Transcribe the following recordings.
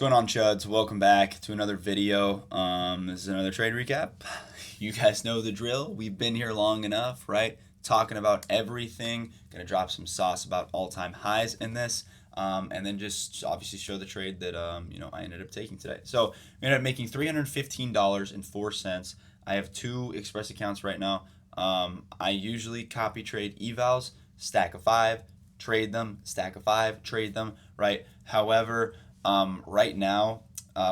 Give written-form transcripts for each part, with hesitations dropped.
going on, Chuds? Welcome back to another video. This is another trade recap. You guys know the drill. We've been here long enough, right? Talking about everything. Gonna drop some sauce about all-time highs in this, and then just obviously show the trade that I ended up taking today. So we ended up making $315.04. I have two Express accounts right now. I usually copy trade evals, stack of five, trade them, stack of five, trade them, right? However, right now,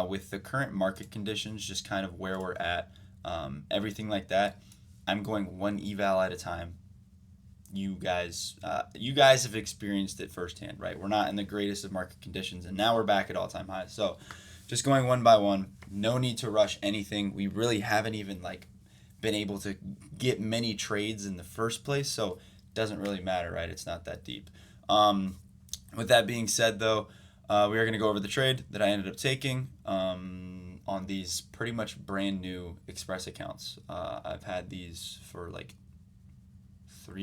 with the current market conditions, just kind of where we're at, everything like that, I'm going one eval at a time. You guys have experienced it firsthand, right? We're not in the greatest of market conditions, and now we're back at all-time highs. So, just going one by one. No need to rush anything. We really haven't even been able to get many trades in the first place, so it doesn't really matter, right? It's not that deep. With that being said, though, we are going to go over the trade that I ended up taking on these pretty much brand new Express accounts. I've had these for 4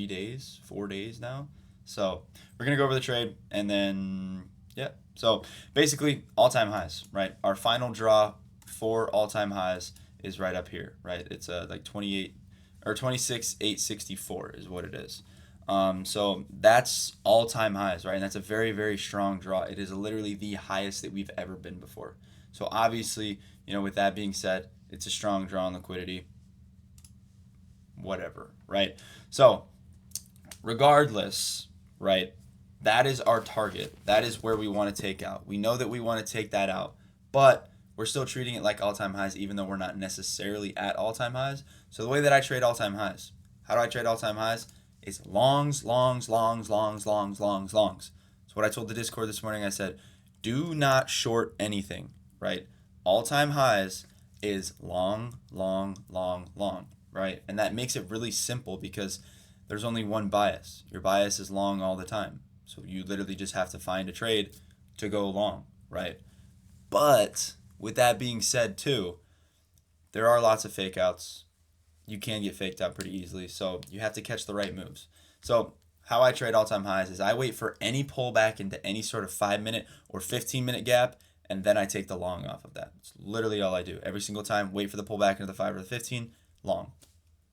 days now. So we're going to go over the trade and then, yeah. So basically, all-time highs, right? Our final draw for all-time highs is right up here, right? It's 26,864 is what it is. So that's all-time highs, right? And that's a very, very strong draw. It is literally the highest that we've ever been before. So obviously, with that being said, it's a strong draw on liquidity. Whatever, right? So regardless, right, that is our target. That is where we want to take out. We know that we want to take that out, but we're still treating it like all-time highs, even though we're not necessarily at all-time highs. So the way that I trade all-time highs, how do I trade all-time highs? It's longs. So what I told the Discord this morning, I said, do not short anything, right? All-time highs is long, right? And that makes it really simple because there's only one bias. Your bias is long all the time. So you literally just have to find a trade to go long, right? But with that being said too, there are lots of fake outs. You can get faked out pretty easily, so you have to catch the right moves. So how I trade all-time highs is I wait for any pullback into any sort of 5-minute or 15-minute gap, and then I take the long off of that. It's literally all I do. Every single time, wait for the pullback into the 5 or the 15, long,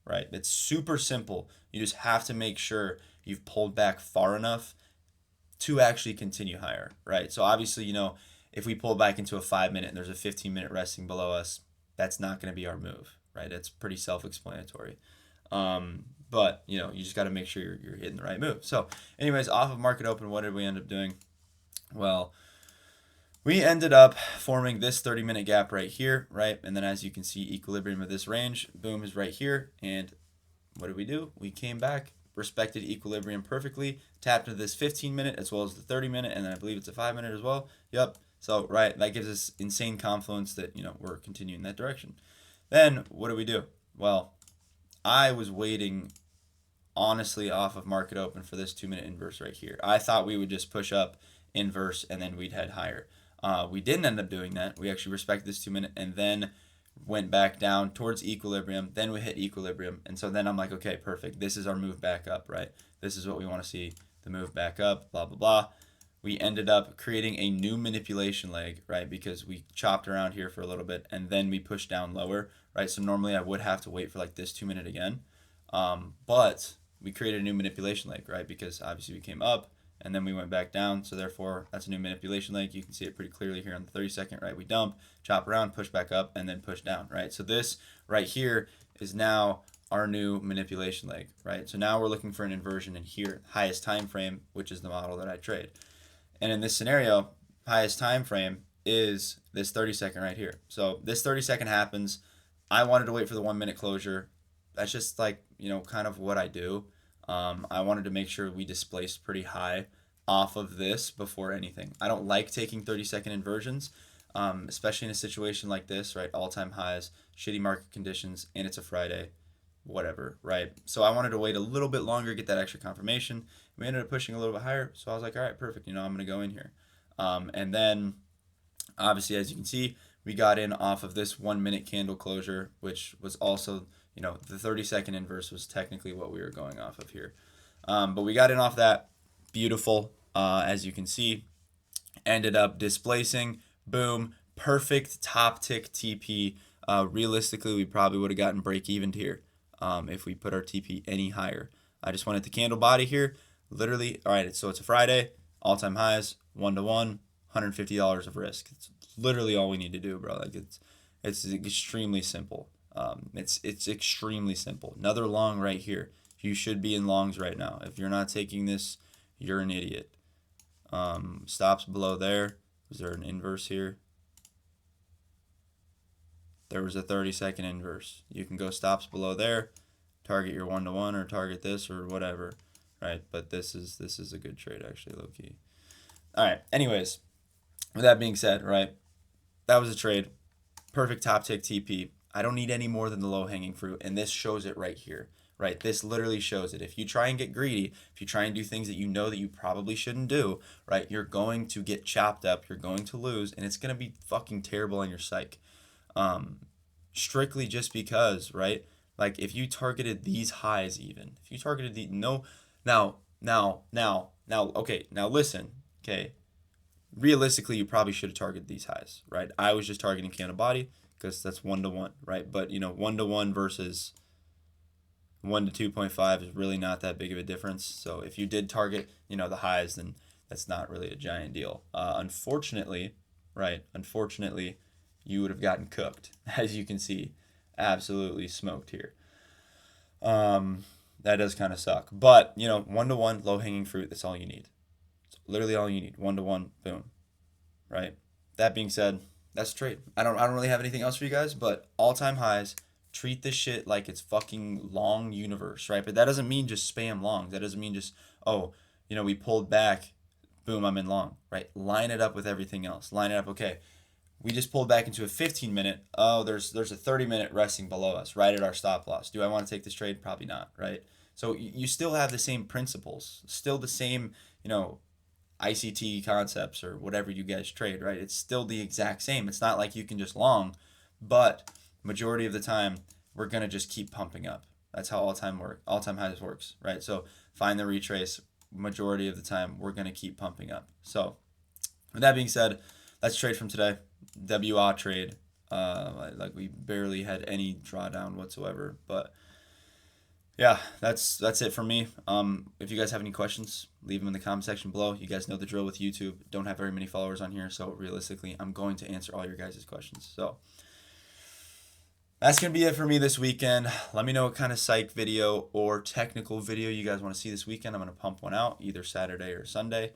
right? It's super simple. You just have to make sure you've pulled back far enough to actually continue higher, right? So obviously, if we pull back into a 5-minute and there's a 15-minute resting below us, that's not going to be our move, right? It's pretty self-explanatory. But you just got to make sure you're hitting the right move. So anyways, off of market open, what did we end up doing? Well, we ended up forming this 30-minute gap right here, right? And then as you can see, equilibrium of this range, boom, is right here. And what did we do? We came back, respected equilibrium perfectly, tapped into this 15-minute as well as the 30-minute, and then I believe it's a 5-minute as well. Yep. So, right, that gives us insane confluence that, we're continuing that direction. Then what do we do? Well, I was waiting, honestly, off of market open for this 2-minute inverse right here. I thought we would just push up, inverse, and then we'd head higher. We didn't end up doing that. We actually respected this 2-minute and then went back down towards equilibrium. Then we hit equilibrium. And so then I'm like, okay, perfect. This is our move back up, right? This is what we want to see, the move back up, blah, blah, blah. We ended up creating a new manipulation leg, right? Because we chopped around here for a little bit and then we pushed down lower, right? So normally I would have to wait for this 2-minute again. But we created a new manipulation leg, right? Because obviously we came up and then we went back down. So therefore that's a new manipulation leg. You can see it pretty clearly here on the 30-second, right? We dump, chop around, push back up, and then push down, right? So this right here is now our new manipulation leg, right? So now we're looking for an inversion in here, highest time frame, which is the model that I trade. And in this scenario, highest time frame is this 30-second right here. So this 30-second happens. I wanted to wait for the 1-minute closure. That's just kind of what I do. I wanted to make sure we displaced pretty high off of this before anything. I don't like taking 30-second inversions, especially in a situation like this, right? All-time highs, shitty market conditions, and it's a Friday, whatever, right? So I wanted to wait a little bit longer, get that extra confirmation. We ended up pushing a little bit higher, so I was like, all right, perfect. I'm going to go in here. And then, obviously, as you can see, we got in off of this 1-minute candle closure, which was also, the 30-second inverse was technically what we were going off of here. But we got in off that. Beautiful, as you can see. Ended up displacing, Boom. Perfect top tick TP. Realistically, we probably would have gotten break even here if we put our TP any higher. I just wanted the candle body here. Literally, all right, so it's a Friday, all-time highs, 1-to-1, $150 of risk. It's literally all we need to do, bro. Like it's extremely simple. It's extremely simple. Another long right here. You should be in longs right now. If you're not taking this, you're an idiot. Stops below there. Is there an inverse here? There was a 30-second inverse. You can go stops below there, target your 1-to-1 or target this or whatever, right? But this is a good trade actually, low key. All right. Anyways, with that being said, right, that was a trade. Perfect top tick TP. I don't need any more than the low hanging fruit, and this shows it right here, right? This literally shows it. If you try and get greedy, if you try and do things that you know that you probably shouldn't do, right, you're going to get chopped up, you're going to lose, and it's going to be fucking terrible on your psyche. Strictly just because, right? Like if you targeted these highs, even if you targeted the no, okay, now listen, okay. Realistically, you probably should have targeted these highs, right? I was just targeting candle body because that's 1-to-1, right? But 1-to-1 versus 1 to 2.5 is really not that big of a difference. So if you did target, the highs, then that's not really a giant deal. Unfortunately, right? Unfortunately, you would have gotten cooked, as you can see, absolutely smoked here. That does kind of suck. But 1-to-1, low hanging fruit. That's all you need. It's literally all you need. 1-to-1, boom. Right. That being said, that's a trade. I don't really have anything else for you guys, but all time highs. Treat this shit like it's fucking long universe, right? But that doesn't mean just spam longs. That doesn't mean just, we pulled back, boom, I'm in long, right? Line it up with everything else. Line it up, okay. We just pulled back into a 15-minute. Oh, there's a 30-minute resting below us, right at our stop loss. Do I want to take this trade? Probably not, right? So you still have the same principles, still the same, ICT concepts or whatever you guys trade, right? It's still the exact same. It's not like you can just long, but majority of the time we're gonna just keep pumping up. That's how all time highs works, right? So find the retrace. Majority of the time we're gonna keep pumping up. So with that being said, that's trade from today. WA trade. Like we barely had any drawdown whatsoever, but yeah, that's it for me. If you guys have any questions, leave them in the comment section below. You guys know the drill with YouTube. Don't have very many followers on here, so realistically, I'm going to answer all your guys' questions. So that's gonna be it for me this weekend. Let me know what kind of psych video or technical video you guys want to see this weekend. I'm gonna pump one out either Saturday or Sunday.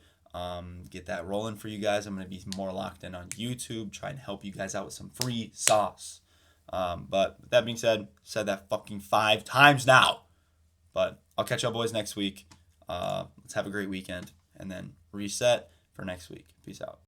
Get that rolling for you guys. I'm gonna be more locked in on YouTube, try and help you guys out with some free sauce. But with that being said that fucking 5 times now. But I'll catch y'all boys next week. Let's have a great weekend and then reset for next week. Peace out.